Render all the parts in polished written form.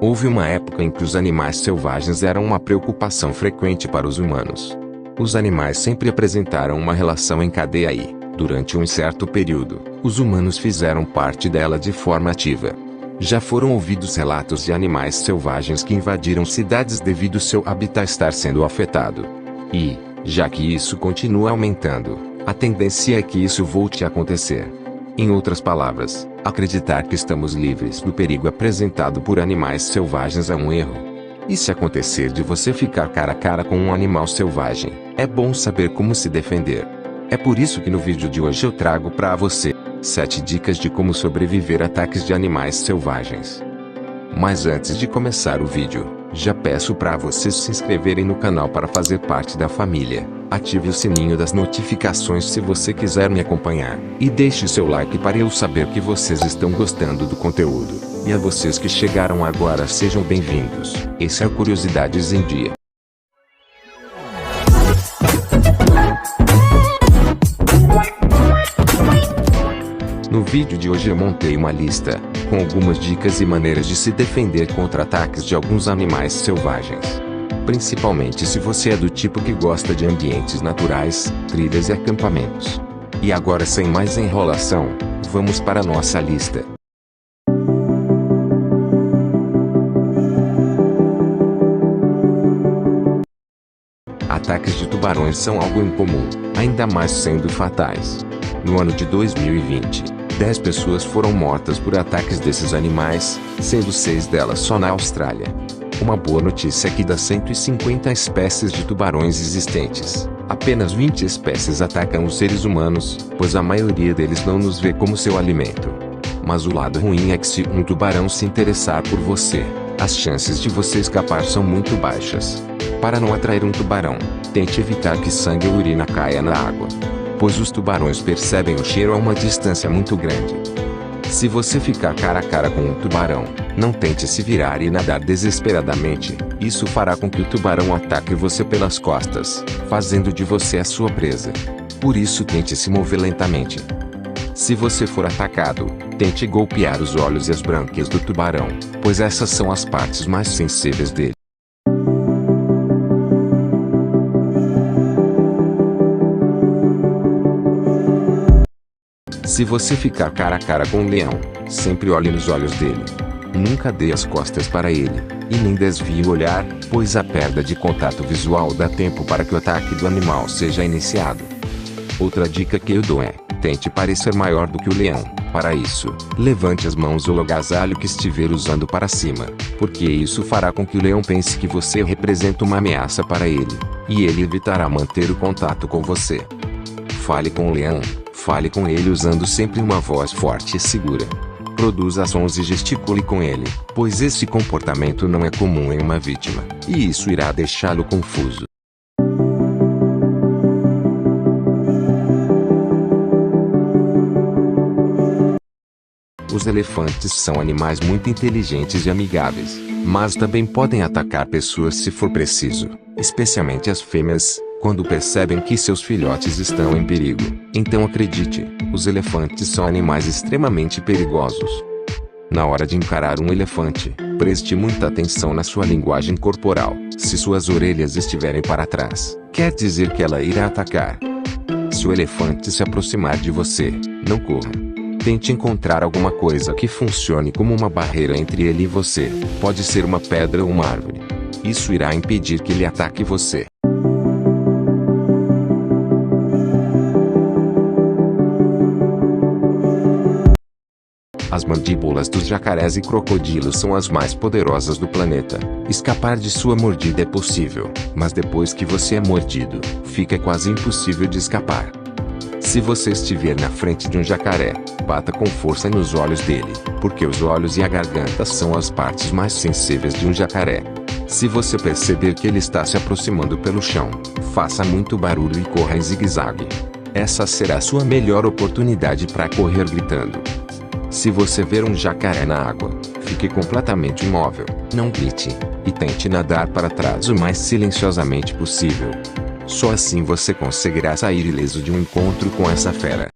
Houve uma época em que os animais selvagens eram uma preocupação frequente para os humanos. Os animais sempre apresentaram uma relação em cadeia e, durante um certo período, os humanos fizeram parte dela de forma ativa. Já foram ouvidos relatos de animais selvagens que invadiram cidades devido seu habitat estar sendo afetado. E, já que isso continua aumentando, a tendência é que isso volte a acontecer. Em outras palavras, acreditar que estamos livres do perigo apresentado por animais selvagens é um erro. E se acontecer de você ficar cara a cara com um animal selvagem, é bom saber como se defender. É por isso que no vídeo de hoje eu trago para você 7 dicas de como sobreviver a ataques de animais selvagens. Mas antes de começar o vídeo, já peço para vocês se inscreverem no canal para fazer parte da família. Ative o sininho das notificações se você quiser me acompanhar. E deixe seu like para eu saber que vocês estão gostando do conteúdo. E a vocês que chegaram agora, sejam bem-vindos. Esse é o Curiosidades em Dia. No vídeo de hoje eu montei uma lista, com algumas dicas e maneiras de se defender contra ataques de alguns animais selvagens. Principalmente se você é do tipo que gosta de ambientes naturais, trilhas e acampamentos. E agora, sem mais enrolação, vamos para a nossa lista. Ataques de tubarões são algo incomum, ainda mais sendo fatais. No ano de 2020, 10 pessoas foram mortas por ataques desses animais, sendo 6 delas só na Austrália. Uma boa notícia é que das 150 espécies de tubarões existentes, apenas 20 espécies atacam os seres humanos, pois a maioria deles não nos vê como seu alimento. Mas o lado ruim é que se um tubarão se interessar por você, as chances de você escapar são muito baixas. Para não atrair um tubarão, tente evitar que sangue ou urina caia na água, pois os tubarões percebem o cheiro a uma distância muito grande. Se você ficar cara a cara com um tubarão, não tente se virar e nadar desesperadamente, isso fará com que o tubarão ataque você pelas costas, fazendo de você a sua presa. Por isso tente se mover lentamente. Se você for atacado, tente golpear os olhos e as brânquias do tubarão, pois essas são as partes mais sensíveis dele. Se você ficar cara a cara com um leão, sempre olhe nos olhos dele. Nunca dê as costas para ele, e nem desvie o olhar, pois a perda de contato visual dá tempo para que o ataque do animal seja iniciado. Outra dica que eu dou é, tente parecer maior do que o leão. Para isso, levante as mãos ou o agasalho que estiver usando para cima, porque isso fará com que o leão pense que você representa uma ameaça para ele, e ele evitará manter o contato com você. Fale com o leão. Fale com ele usando sempre uma voz forte e segura. Produza sons e gesticule com ele, pois esse comportamento não é comum em uma vítima, e isso irá deixá-lo confuso. Os elefantes são animais muito inteligentes e amigáveis, mas também podem atacar pessoas se for preciso, especialmente as fêmeas, quando percebem que seus filhotes estão em perigo. Então acredite, os elefantes são animais extremamente perigosos. Na hora de encarar um elefante, preste muita atenção na sua linguagem corporal. Se suas orelhas estiverem para trás, quer dizer que ela irá atacar. Se o elefante se aproximar de você, não corra. Tente encontrar alguma coisa que funcione como uma barreira entre ele e você. Pode ser uma pedra ou uma árvore. Isso irá impedir que ele ataque você. As mandíbulas dos jacarés e crocodilos são as mais poderosas do planeta. Escapar de sua mordida é possível, mas depois que você é mordido, fica quase impossível de escapar. Se você estiver na frente de um jacaré, bata com força nos olhos dele, porque os olhos e a garganta são as partes mais sensíveis de um jacaré. Se você perceber que ele está se aproximando pelo chão, faça muito barulho e corra em zigue-zague. Essa será a sua melhor oportunidade para correr gritando. Se você ver um jacaré na água, fique completamente imóvel, não grite, e tente nadar para trás o mais silenciosamente possível. Só assim você conseguirá sair ileso de um encontro com essa fera.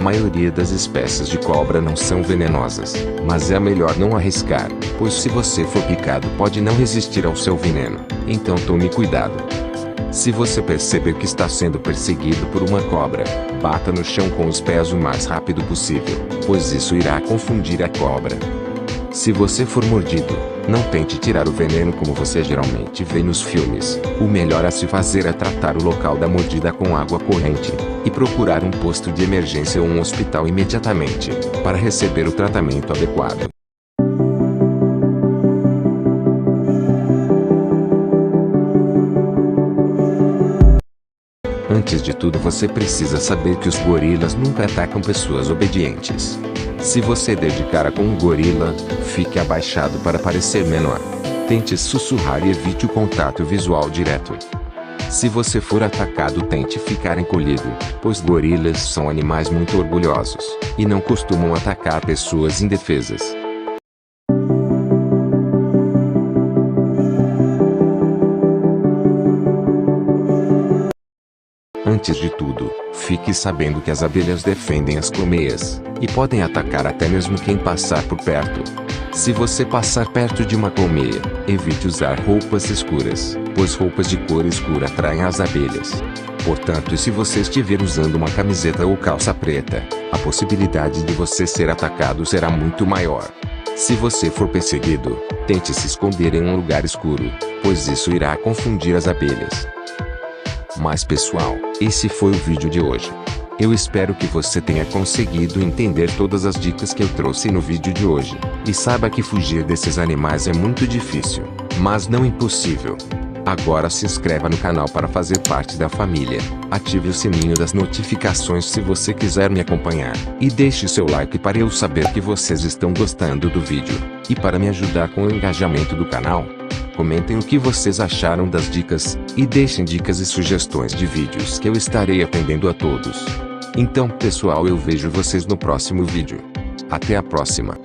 maioria das espécies de cobra não são venenosas, mas é melhor não arriscar, pois se você for picado pode não resistir ao seu veneno, então tome cuidado. Se você perceber que está sendo perseguido por uma cobra, bata no chão com os pés o mais rápido possível, pois isso irá confundir a cobra. Se você for mordido, não tente tirar o veneno como você geralmente vê nos filmes. O melhor a se fazer é tratar o local da mordida com água corrente, e procurar um posto de emergência ou um hospital imediatamente, para receber o tratamento adequado. Antes de tudo você precisa saber que os gorilas nunca atacam pessoas obedientes. Se você der de cara com um gorila, fique abaixado para parecer menor. Tente sussurrar e evite o contato visual direto. Se você for atacado, tente ficar encolhido, pois gorilas são animais muito orgulhosos, e não costumam atacar pessoas indefesas. Antes de tudo, fique sabendo que as abelhas defendem as colmeias, e podem atacar até mesmo quem passar por perto. Se você passar perto de uma colmeia, evite usar roupas escuras, pois roupas de cor escura atraem as abelhas. Portanto, se você estiver usando uma camiseta ou calça preta, a possibilidade de você ser atacado será muito maior. Se você for perseguido, tente se esconder em um lugar escuro, pois isso irá confundir as abelhas. Mas pessoal, esse foi o vídeo de hoje. Eu espero que você tenha conseguido entender todas as dicas que eu trouxe no vídeo de hoje, e saiba que fugir desses animais é muito difícil, mas não impossível. Agora se inscreva no canal para fazer parte da família, ative o sininho das notificações se você quiser me acompanhar, e deixe seu like para eu saber que vocês estão gostando do vídeo, e para me ajudar com o engajamento do canal. Comentem o que vocês acharam das dicas, e deixem dicas e sugestões de vídeos que eu estarei atendendo a todos. Então pessoal, eu vejo vocês no próximo vídeo. Até a próxima.